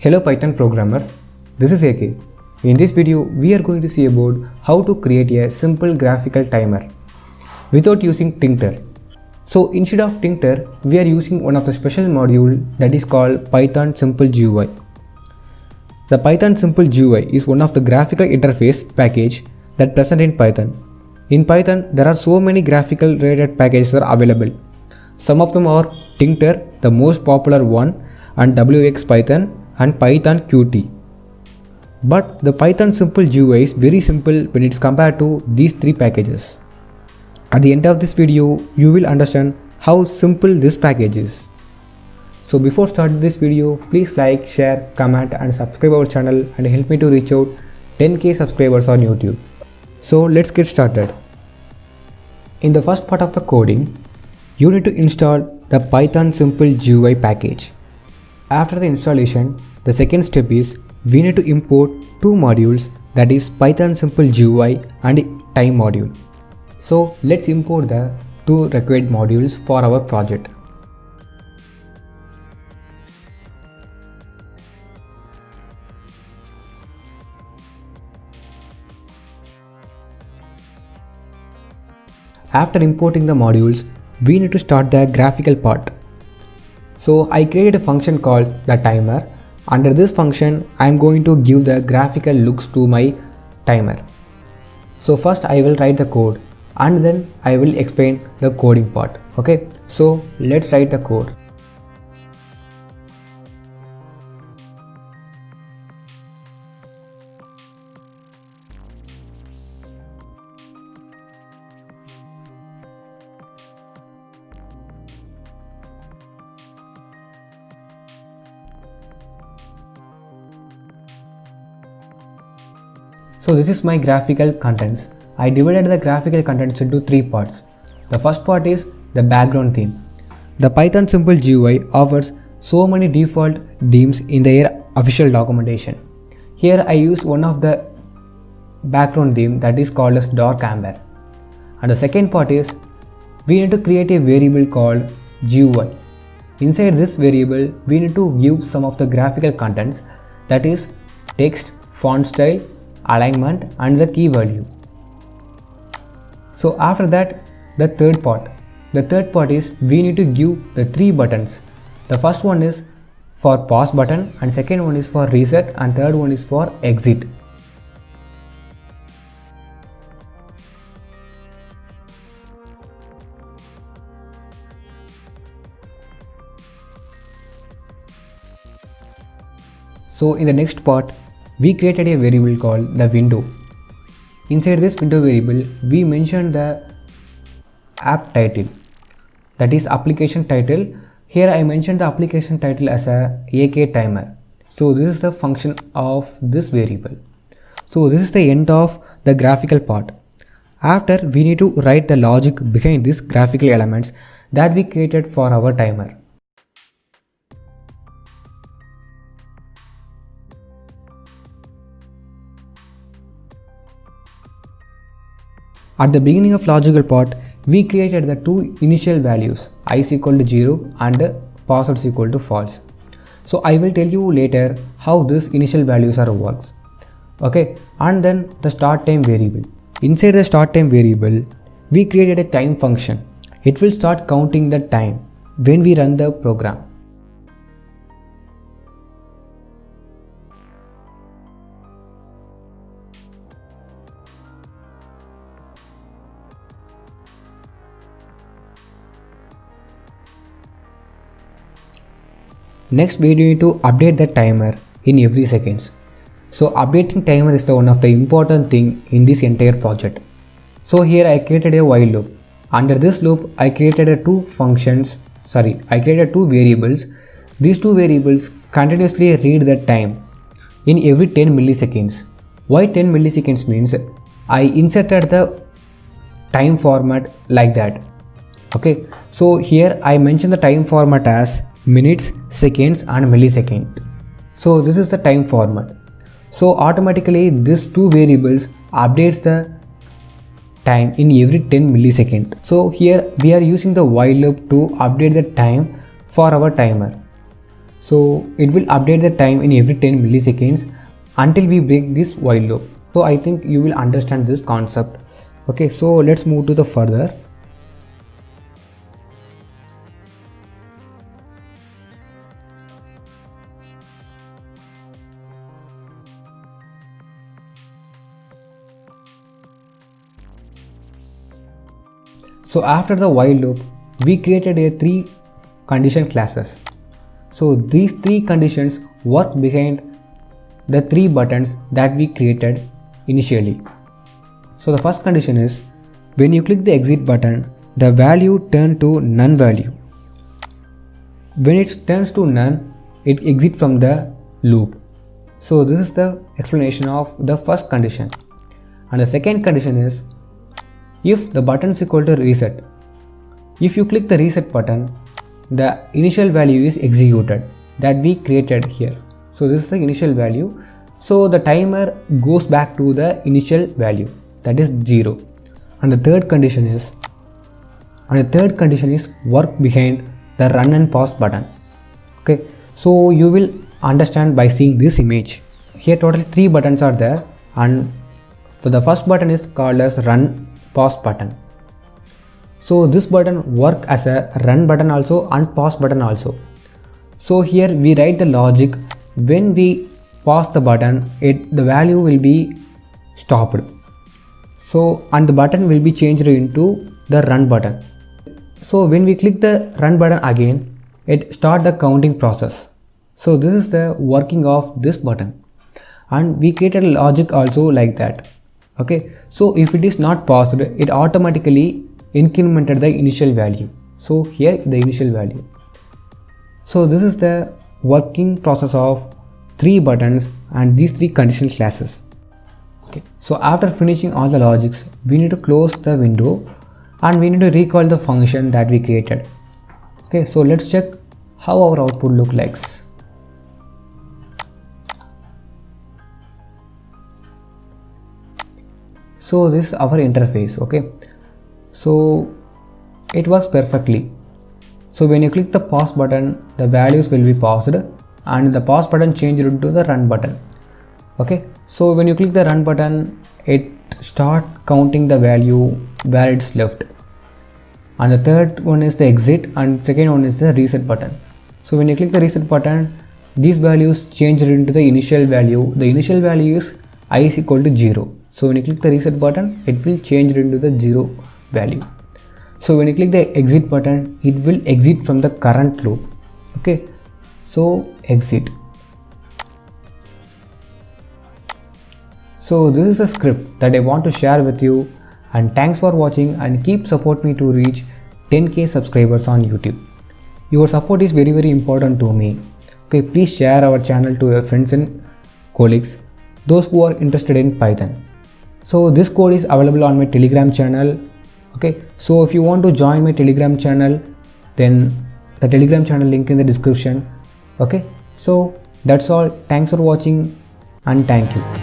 Hello Python programmers, this is AK. In this video, we are going to see about how to create a simple graphical timer without using Tincter. So instead of Tincter, we are using one of the special module that is called Python Simple GUI. The Python Simple GUI is one of the graphical interface package that present in Python. In Python, there are so many graphical related packages that are available. Some of them are Tincter, the most popular one, and WXPython and Python Qt. But the Python Simple GUI is very simple when it's compared to these three packages. At the end of this video, you will understand how simple this package is. So before starting this video, please like, share, comment and subscribe our channel and help me to reach out 10k subscribers on YouTube. So let's get started. In the first part of the coding, you need to install the Python Simple GUI package. After the installation, the second step is we need to import two modules, that is Python Simple GUI and time module. So let's import the two required modules for our project. After importing the modules, we need to start the graphical part. So I created a function called the timer. Under this function, I am going to give the graphical looks to my timer. So first I will write the code and then I will explain the coding part. Okay, so let's write the code. So this is my graphical contents. I divided the graphical contents into three parts. The first part is the background theme. The Python Simple GUI offers so many default themes in their official documentation. Here I used one of the background theme that is called as dark amber. And the second part is we need to create a variable called GUI. Inside this variable, we need to give some of the graphical contents, that is text, font style, alignment and the key value. So after that, the third part is we need to give the three buttons. The first one is for pause button and second one is for reset and third one is for exit. So in the next part, we created a variable called the window. Inside this window variable, we mentioned the app title, that is application title. Here I mentioned the application title as a AK timer. So this is the function of this variable. So this is the end of the graphical part. After, we need to write the logic behind these graphical elements that we created for our timer. At the beginning of logical part, we created the two initial values, I is equal to 0 and password is equal to false. So I will tell you later how this initial values are works. Okay, and then the start time variable. Inside the start time variable, we created a time function. It will start counting the time when we run the program. Next, we need to update the timer in every seconds. So updating timer is the one of the important thing in this entire project. So here I created a while loop. Under this loop, I created two variables. These two variables continuously read the time in every 10 milliseconds. Why 10 milliseconds means I inserted the time format like that. Okay, so here I mentioned the time format as minutes, seconds and millisecond. So this is the time format. So automatically these two variables updates the time in every 10 milliseconds. So here we are using the while loop to update the time for our timer. So it will update the time in every 10 milliseconds until we break this while loop. So I think you will understand this concept. Okay, so let's move to the further. So after the while loop, we created a 3 condition classes. So these 3 conditions work behind the 3 buttons that we created initially. So the first condition is, when you click the exit button, the value turns to none value. When it turns to none, it exits from the loop. So this is the explanation of the first condition. And the second condition is, if the button is equal to reset, if you click the reset button, the initial value is executed that we created here. So this is the initial value. So the timer goes back to the initial value, that is 0. And the third condition is work behind the run and pause button. Okay, so you will understand by seeing this image. Here totally 3 buttons are there, and for the first button is called as run pause button. So this button work as a run button also and pause button also. So here we write the logic. When we pause the button, the value will be stopped. So and the button will be changed into the run button. So when we click the run button again, it start the counting process. So this is the working of this button, and we created a logic also like that. Okay, so if it is not paused, it automatically incremented the initial value. So here the initial value. So this is the working process of 3 buttons and these 3 conditional classes. Okay, so after finishing all the logics, we need to close the window and we need to recall the function that we created. Okay, so let's check how our output look like. So this is our interface. Okay, so it works perfectly. So when you click the pause button, the values will be paused and the pause button changed into the run button. Okay, so when you click the run button, it start counting the value where it's left, and the third one is the exit and second one is the reset button. So when you click the reset button, these values changed into the initial value. The initial value is I is equal to 0. So when you click the reset button, it will change into the 0 value. So when you click the exit button, it will exit from the current loop. Okay, so exit. So this is a script that I want to share with you, and thanks for watching and keep support me to reach 10k subscribers on YouTube. Your support is very important to me. Okay, please share our channel to your friends and colleagues, those who are interested in Python. So this code is available on my Telegram channel. Okay, so if you want to join my Telegram channel, then the Telegram channel link in the description. Okay, so that's all. Thanks for watching and thank you.